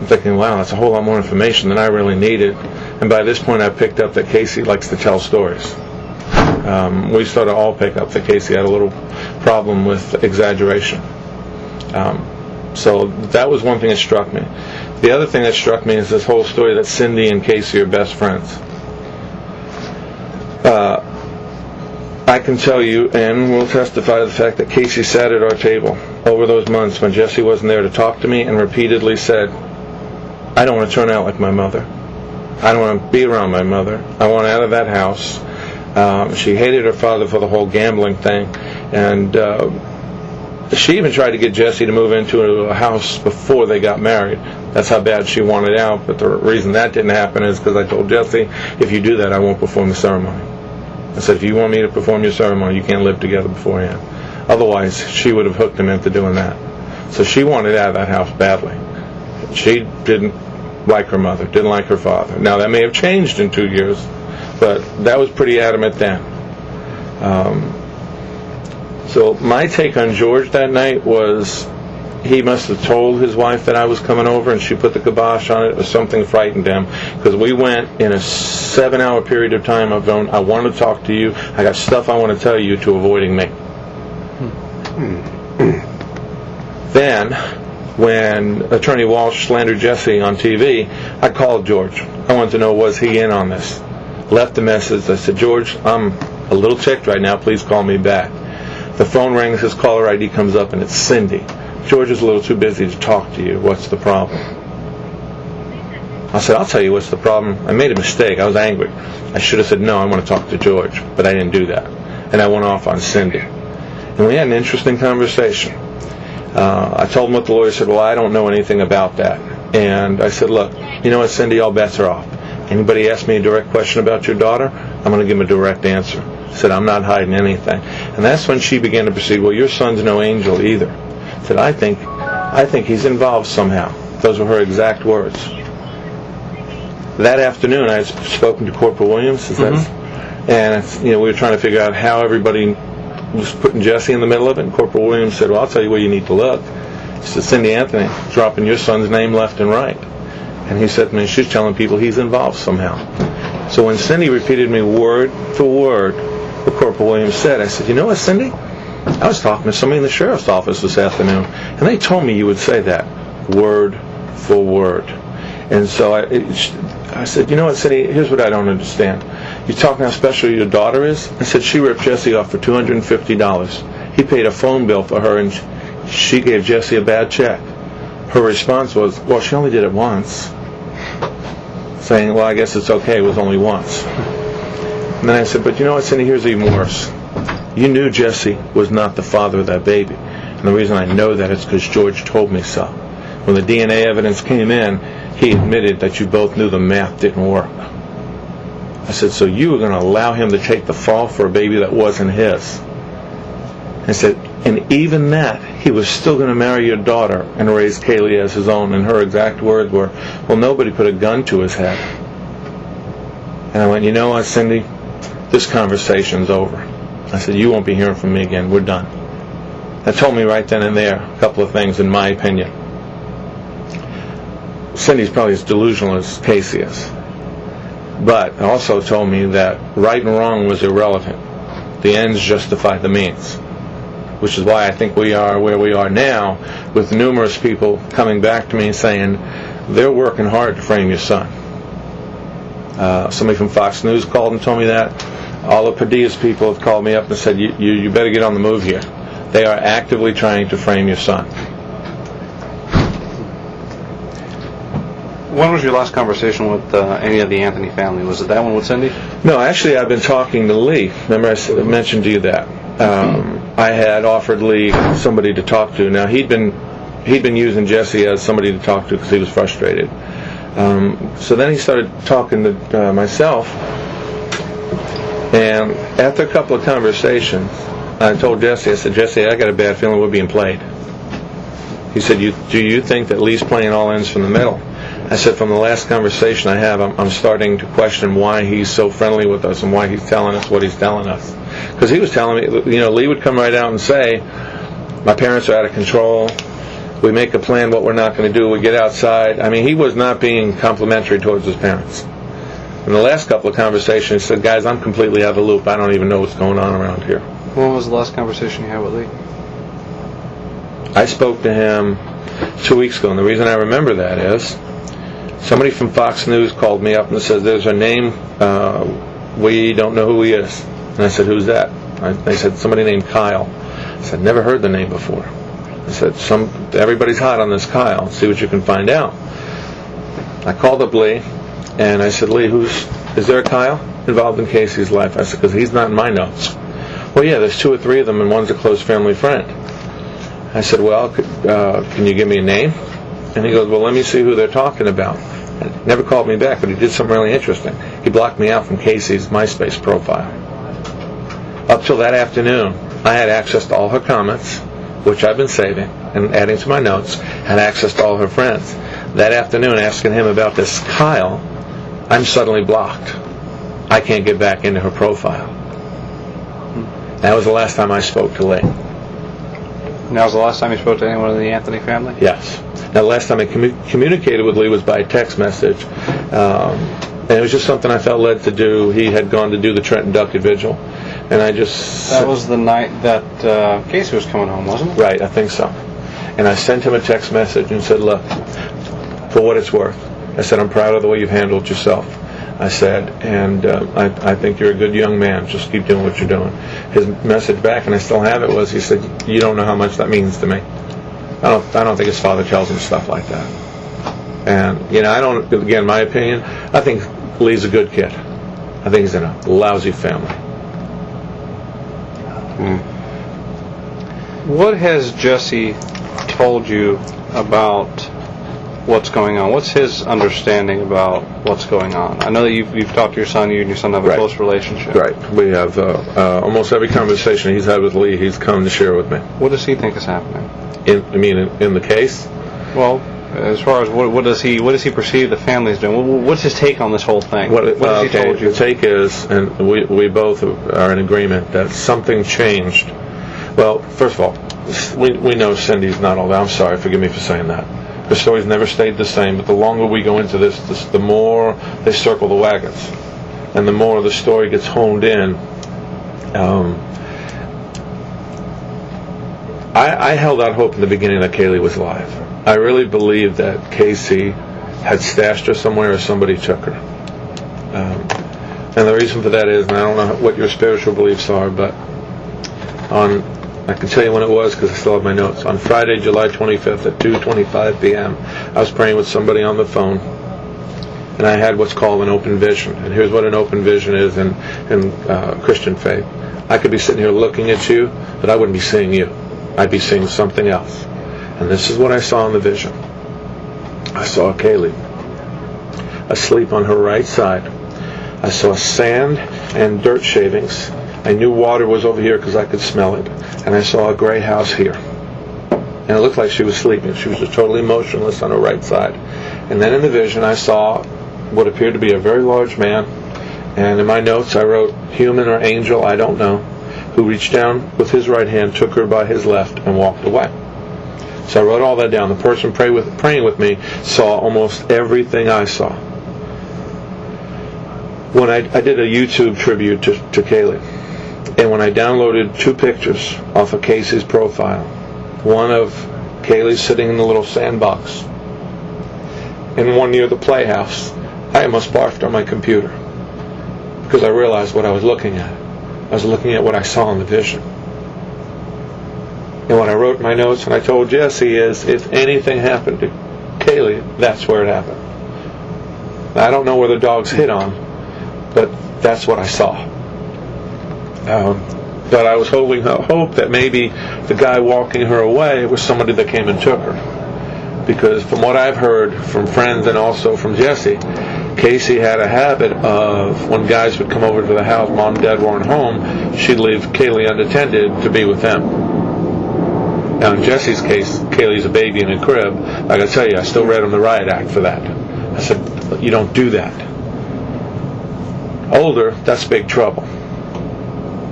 I'm thinking, wow, that's a whole lot more information than I really needed. And by this point, I picked up that Casey likes to tell stories. We sort of all pick up that Casey had a little problem with exaggeration. So that was one thing that struck me. The other thing that struck me is this whole story that Cindy and Casey are best friends. I can tell you, and will testify to the fact that Casey sat at our table over those months when Jesse wasn't there to talk to me and repeatedly said, I don't want to turn out like my mother. I don't want to be around my mother. I want out of that house. She hated her father for the whole gambling thing, and she even tried to get Jesse to move into a house before they got married. That's how bad she wanted out, but the reason that didn't happen is because I told Jesse, if you do that, I won't perform the ceremony. I said, if you want me to perform your ceremony, you can't live together beforehand. Otherwise, she would have hooked him into doing that. So she wanted out of that house badly. She didn't like her mother, didn't like her father. Now, that may have changed in 2 years, but that was pretty adamant then. So my take on George that night was he must have told his wife that I was coming over, and she put the kibosh on it, or something frightened him, because we went in a 7-hour period of time of going, I want to talk to you, I got stuff I want to tell you, to avoiding me. Then, when Attorney Walsh slandered Jesse on TV, I called George. I wanted to know, was he in on this? Left a message. I said, George, I'm a little ticked right now, please call me back. The phone rings, his caller ID comes up, and it's Cindy. George is a little too busy to talk to you. What's the problem? I said, I'll tell you what's the problem. I made a mistake. I was angry. I should have said, no, I want to talk to George. But I didn't do that. And I went off on Cindy. And we had an interesting conversation. I told him what the lawyer said. Well, I don't know anything about that. And I said, look, you know what, Cindy, all bets are off. Anybody ask me a direct question about your daughter, I'm going to give them a direct answer. I said, I'm not hiding anything. And that's when she began to proceed, well, your son's no angel either. I said, I think he's involved somehow. Those were her exact words. That afternoon, I had spoken to Corporal Williams, and we were trying to figure out how everybody was putting Jesse in the middle of it. And Corporal Williams said, well, I'll tell you where you need to look. He said, Cindy Anthony, dropping your son's name left and right. And he said to me, she's telling people he's involved somehow. So when Cindy repeated me word for word what Corporal Williams said, I said, you know what, Cindy? I was talking to somebody in the sheriff's office this afternoon, and they told me you would say that, word for word. And so I said, you know what, Cindy, here's what I don't understand. You're talking how special your daughter is? I said, she ripped Jesse off for $250. He paid a phone bill for her, and she gave Jesse a bad check. Her response was, well, she only did it once. Saying, well, I guess it's okay, it was only once. And then I said, but you know what, Cindy, here's even worse. You knew Jesse was not the father of that baby. And the reason I know that is because George told me so. When the DNA evidence came in, he admitted that you both knew the math didn't work. I said, so you were going to allow him to take the fall for a baby that wasn't his? I said, and even that, he was still going to marry your daughter and raise Kaylee as his own. And her exact words were, well, nobody put a gun to his head. And I went, you know what, Cindy? This conversation's over. I said, you won't be hearing from me again. We're done. That told me right then and there a couple of things, in my opinion. Cindy's probably as delusional as Casey is. But it also told me that right and wrong was irrelevant. The ends justified the means. Which is why I think we are where we are now, with numerous people coming back to me and saying they're working hard to frame your son. Somebody from Fox News called and told me that. All of Padilla's people have called me up and said, you better get on the move here. They are actively trying to frame your son. When was your last conversation with any of the Anthony family? Was it that one with Cindy? No, actually I've been talking to Lee. Remember I mentioned to you that. I had offered Lee somebody to talk to. Now he'd been using Jesse as somebody to talk to because he was frustrated. So then he started talking to myself, and after a couple of conversations, I told Jesse, I said, Jesse, I got a bad feeling we're being played. He said, do you think that Lee's playing all ends from the middle? I said, from the last conversation I have, I'm starting to question why he's so friendly with us and why he's telling us what he's telling us. Because he was telling me, Lee would come right out and say, my parents are out of control, We make a plan what we're not going to do. We get outside. I mean, he was not being complimentary towards his parents. In the last couple of conversations, he said, guys, I'm completely out of the loop. I don't even know what's going on around here. When was the last conversation you had with Lee? I spoke to him 2 weeks ago, and the reason I remember that is somebody from Fox News called me up and said, there's a name, we don't know who he is. And I said, who's that? They said, somebody named Kyle. I said, never heard the name before. I said, everybody's hot on this Kyle. See what you can find out. I called up Lee, and I said, Lee, is there a Kyle involved in Casey's life? I said, because he's not in my notes. Well, yeah, there's 2 or 3 of them, and one's a close family friend. I said, well, can you give me a name? And he goes, well, let me see who they're talking about. And he never called me back, but he did something really interesting. He blocked me out from Casey's MySpace profile. Up till that afternoon, I had access to all her comments, which I've been saving and adding to my notes, had access to all her friends. That afternoon, asking him about this Kyle, I'm suddenly blocked. I can't get back into her profile. That was the last time I spoke to Lee. Now was the last time you spoke to anyone in the Anthony family? Yes. Now, the last time I communicated with Lee was by text message. And it was just something I felt led to do. He had gone to do the Trenton Ducket Vigil. And I just... That was the night that Casey was coming home, wasn't it? Right, I think so. And I sent him a text message and said, look, for what it's worth, I said, I'm proud of the way you've handled yourself. I said, and I think you're a good young man. Just keep doing what you're doing. His message back, and I still have it, was he said, you don't know how much that means to me. I don't think his father tells him stuff like that. And, I don't, again, my opinion, I think Lee's a good kid. I think he's in a lousy family. What has Jesse told you about what's going on? What's his understanding about what's going on? I know that you've talked to your son. You and your son have a close relationship. Right. We have almost every conversation he's had with Lee, he's come to share with me. What does he think is happening? In the case? Well, as far as what does he perceive the family's doing? What's his take on this whole thing? What has he told you? The take is, and we both are in agreement, that something changed. Well, first of all, we know Cindy's not all that. I'm sorry, forgive me for saying that. The story's never stayed the same, but the longer we go into this, the more they circle the wagons, and the more the story gets honed in. I held out hope in the beginning that Kaylee was alive. I really believed that Casey had stashed her somewhere or somebody took her. And the reason for that is, and I don't know what your spiritual beliefs are, but I can tell you when it was because I still have my notes. On Friday, July 25th at 2:25 p.m., I was praying with somebody on the phone, and I had what's called an open vision. And here's what an open vision is in Christian faith. I could be sitting here looking at you, but I wouldn't be seeing you. I'd be seeing something else. And this is what I saw in the vision. I saw Kaylee asleep on her right side. I saw sand and dirt shavings. I knew water was over here because I could smell it. And I saw a gray house here. And it looked like she was sleeping. She was just totally motionless on her right side. And then in the vision I saw what appeared to be a very large man. And in my notes I wrote human or angel, I don't know, who reached down with his right hand, took her by his left, and walked away. So I wrote all that down. The person praying with me saw almost everything I saw. When I did a YouTube tribute to Kaylee, and when I downloaded 2 pictures off of Casey's profile, one of Kaylee sitting in the little sandbox, and one near the playhouse, I almost barfed on my computer because I realized what I was looking at. I was looking at what I saw in the vision. And what I wrote in my notes and I told Jesse is, if anything happened to Kaylee, that's where it happened. Now, I don't know where the dogs hit on, but that's what I saw. But I was holding hope that maybe the guy walking her away was somebody that came and took her. Because from what I've heard from friends and also from Jesse, Casey had a habit of, when guys would come over to the house, mom and dad weren't home, she'd leave Kaylee unattended to be with them. Now in Jesse's case, Kaylee's a baby in a crib. I gotta tell you, I still read him the riot act for that. I said, you don't do that. Older, that's big trouble.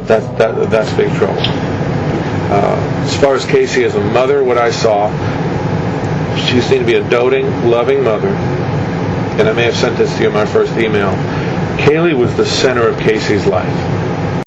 That's big trouble. As far as Casey as a mother, what I saw, She seemed to be a doting, loving mother. And I may have sent this to you in my first email. Kaylee was the center of Casey's life.